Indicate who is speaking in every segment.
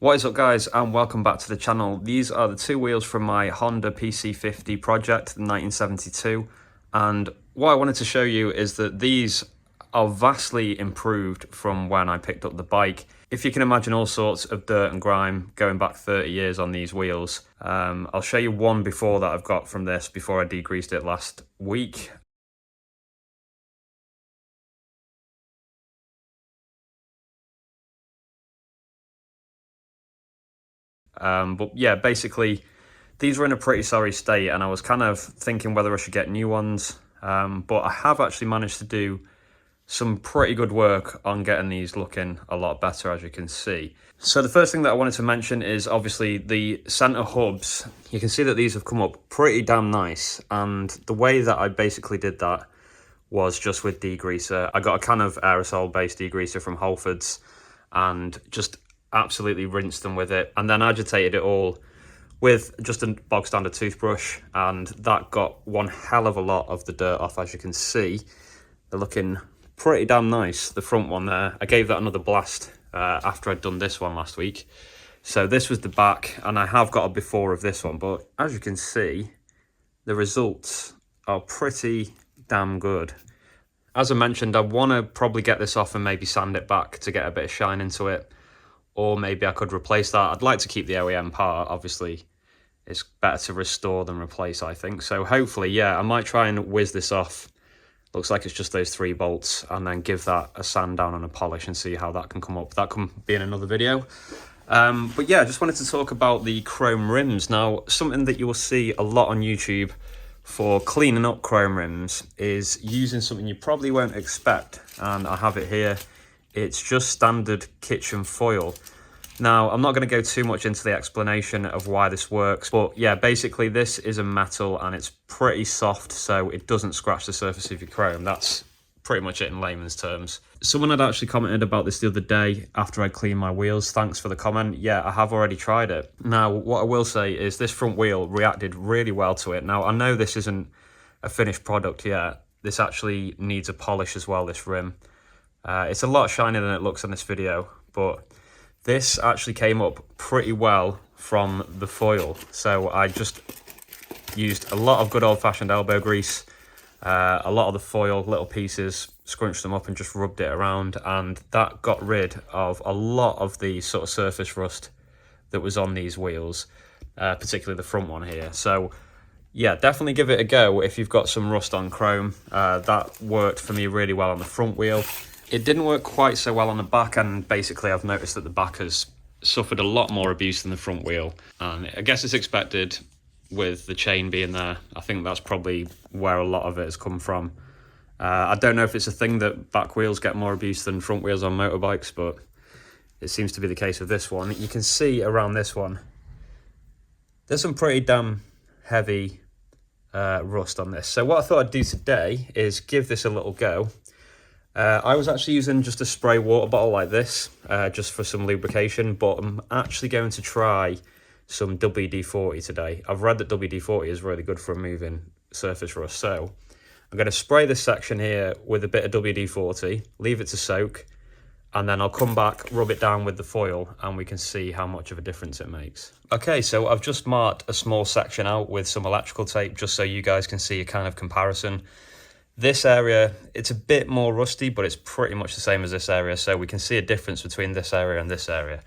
Speaker 1: What is up guys, and welcome back to the channel. These are the two wheels from my Honda PC50 project, the 1972, and what I wanted to show you is that these are vastly improved from when I picked up the bike. If you can imagine all sorts of dirt and grime going back 30 years on these wheels, I'll show you one before that I've got from this before I degreased it last week. But yeah, basically these were in a pretty sorry state and I was kind of thinking whether I should get new ones. But I have actually managed to do some pretty good work on getting these looking a lot better, as you can see. So the first thing that I wanted to mention is obviously the center hubs. You can see that these have come up pretty damn nice, and the way that I basically did that was just with degreaser. I got a can of aerosol based degreaser from Whole Foods and just absolutely rinsed them with it, and then agitated it all with just a bog standard toothbrush, and that got one hell of a lot of the dirt off. As you can see, they're looking pretty damn nice. The front one there, I gave that another blast after I'd done this one last week. So this was the back, and I have got a before of this one, but as you can see, the results are pretty damn good. As I mentioned, I want to probably get this off and maybe sand it back to get a bit of shine into it, or maybe I could replace that. I'd like to keep the OEM part, obviously. It's better to restore than replace, I think. So hopefully, yeah, I might try and whiz this off. Looks like it's just those 3 bolts, and then give that a sand down and a polish and see how that can come up. That can be in another video. But yeah, I just wanted to talk about the chrome rims. Now, something that you will see a lot on YouTube for cleaning up chrome rims is using something you probably won't expect, and I have it here. It's just standard kitchen foil. Now, I'm not going to go too much into the explanation of why this works, but yeah, basically this is a metal and it's pretty soft, so it doesn't scratch the surface of your chrome. That's pretty much it in layman's terms. Someone had actually commented about this the other day after I cleaned my wheels. Thanks for the comment. Yeah, I have already tried it. Now, what I will say is this front wheel reacted really well to it. Now, I know this isn't a finished product yet. This actually needs a polish as well, this rim. It's a lot shinier than it looks on this video, but this actually came up pretty well from the foil. So I just used a lot of good old-fashioned elbow grease, a lot of the foil, little pieces, scrunched them up and just rubbed it around, and that got rid of a lot of the sort of surface rust that was on these wheels, particularly the front one here. So yeah, definitely give it a go if you've got some rust on chrome. That worked for me really well on the front wheel. It didn't work quite so well on the back, and basically I've noticed that the back has suffered a lot more abuse than the front wheel, and I guess it's expected with the chain being there. I think that's probably where a lot of it has come from. I don't know if it's a thing that back wheels get more abuse than front wheels on motorbikes, but it seems to be the case with this one. You can see around this one, there's some pretty damn heavy rust on this. So what I thought I'd do today is give this a little go. I was actually using just a spray water bottle like this, just for some lubrication, but I'm actually going to try some WD-40 today. I've read that WD-40 is really good for removing surface rust, so I'm going to spray this section here with a bit of WD-40, leave it to soak, and then I'll come back, rub it down with the foil, and we can see how much of a difference it makes. Okay, so I've just marked a small section out with some electrical tape, just so you guys can see a kind of comparison. This area, it's a bit more rusty, but it's pretty much the same as this area, so we can see a difference between this area and this area.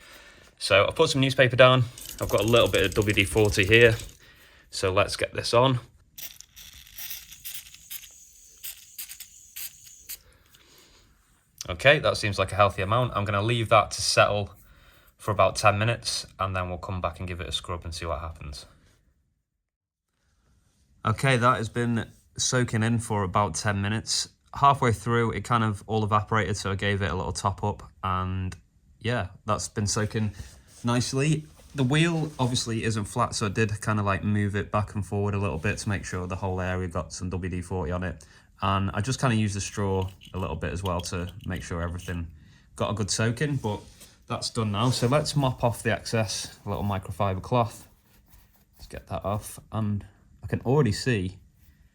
Speaker 1: So I've put some newspaper down. I've got a little bit of WD-40 here, so let's get this on. Okay, that seems like a healthy amount. I'm going to leave that to settle for about 10 minutes, and then we'll come back and give it a scrub and see what happens. Okay, that has been soaking in for about 10 minutes. Halfway through, it kind of all evaporated, so I gave it a little top up, and yeah, that's been soaking nicely. The wheel obviously isn't flat, so I did kind of like move it back and forward a little bit to make sure the whole area got some WD-40 on it. And I just kind of used the straw a little bit as well to make sure everything got a good soaking, but that's done now. So let's mop off the excess, a little microfiber cloth. Let's get that off, and I can already see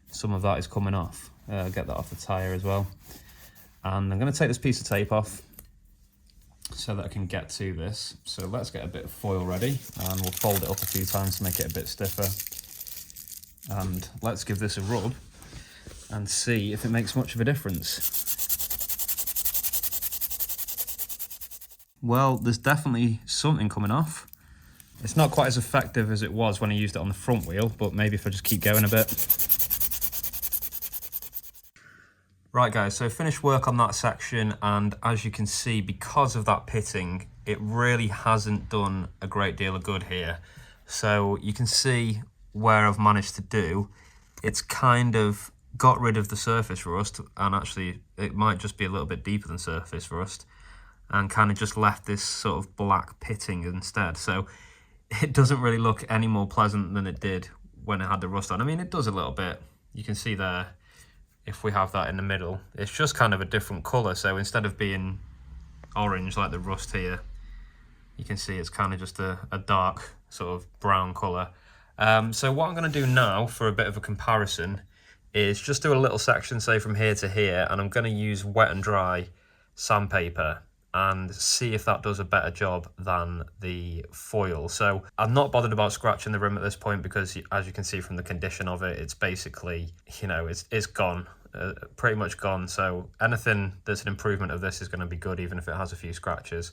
Speaker 1: some of that is coming off. Get that off the tyre as well. And I'm going to take this piece of tape off. so that I can get to this. So let's get a bit of foil ready, and we'll fold it up a few times to make it a bit stiffer. And let's give this a rub and see if it makes much of a difference. Well, there's definitely something coming off. It's not quite as effective as it was when I used it on the front wheel, but maybe if I just keep going a bit. Right guys, so finished work on that section, and as you can see, because of that pitting, it really hasn't done a great deal of good here. So you can see where I've managed to do, it's kind of got rid of the surface rust, and actually it might just be a little bit deeper than surface rust, and kind of just left this sort of black pitting instead. So it doesn't really look any more pleasant than it did when it had the rust on. I mean, it does a little bit. You can see there, if we have that in the middle, it's just kind of a different colour. So instead of being orange like the rust here, you can see it's kind of just a dark sort of brown colour. So what I'm going to do now for a bit of a comparison is just do a little section, say from here to here, and I'm going to use wet and dry sandpaper and see if that does a better job than the foil. So I'm not bothered about scratching the rim at this point, because as you can see from the condition of it, it's basically, you know, it's gone, pretty much gone. So anything that's an improvement of this is going to be good, even if it has a few scratches.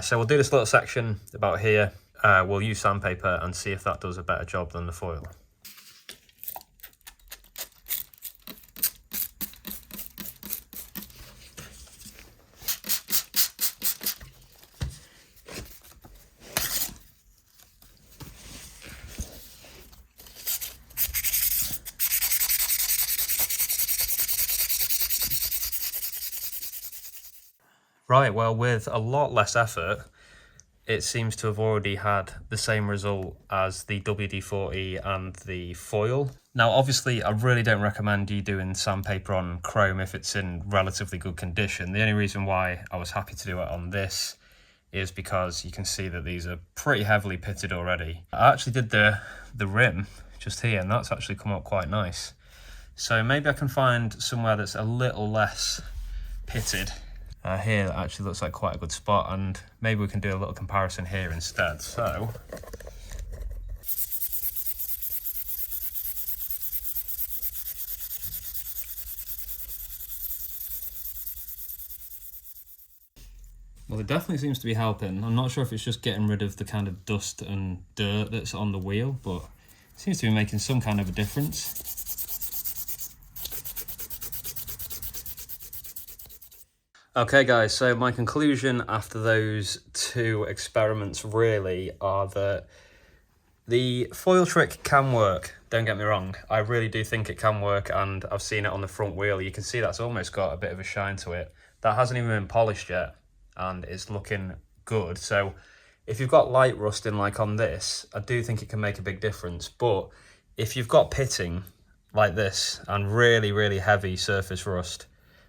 Speaker 1: So we'll do this little section about here. We'll use sandpaper and see if that does a better job than the foil. Right, well, with a lot less effort, it seems to have already had the same result as the WD-40 and the foil. Now, obviously, I really don't recommend you doing sandpaper on chrome if it's in relatively good condition. The only reason why I was happy to do it on this is because you can see that these are pretty heavily pitted already. I actually did the rim just here, and that's actually come up quite nice. So maybe I can find somewhere that's a little less pitted. Here that actually looks like quite a good spot, and maybe we can do a little comparison here instead. So well, it definitely seems to be helping. I'm not sure if it's just getting rid of the kind of dust and dirt that's on the wheel, but it seems to be making some kind of a difference. Okay guys, so my conclusion after those two experiments really are that the foil trick can work, don't get me wrong. I really do think it can work, and I've seen it on the front wheel. You can see that's almost got a bit of a shine to it. That hasn't even been polished yet, and it's looking good. So if you've got light rusting like on this, I do think it can make a big difference. But if you've got pitting like this and really, really heavy surface rust,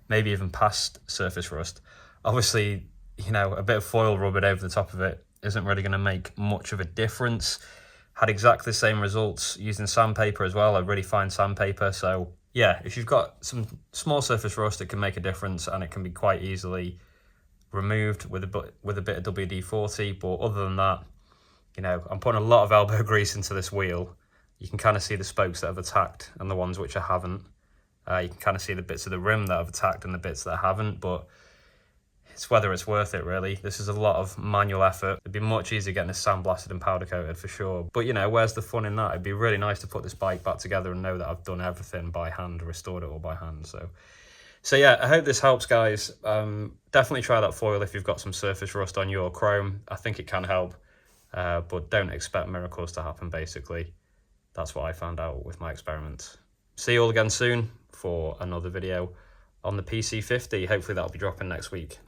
Speaker 1: maybe even past surface rust, obviously, you know, a bit of foil rubbing over the top of it isn't really going to make much of a difference. Had exactly the same results using sandpaper as well, a really fine sandpaper. So yeah, if you've got some small surface rust, it can make a difference, and it can be quite easily removed with a bit of WD-40. But other than that, you know, I'm putting a lot of elbow grease into this wheel. You can kind of see the spokes that have attacked and the ones which I haven't. You can kind of see the bits of the rim that I've attacked and the bits that I haven't, but it's whether it's worth it really. This is a lot of manual effort. It'd be much easier getting this sandblasted and powder coated for sure. But you know, where's the fun in that? It'd be really nice to put this bike back together and know that I've done everything by hand, restored it all by hand. So yeah, I hope this helps, guys. Definitely try that foil if you've got some surface rust on your chrome. I think it can help, but don't expect miracles to happen, basically. That's what I found out with my experiments. See you all again soon for another video on the PC50. Hopefully that'll be dropping next week.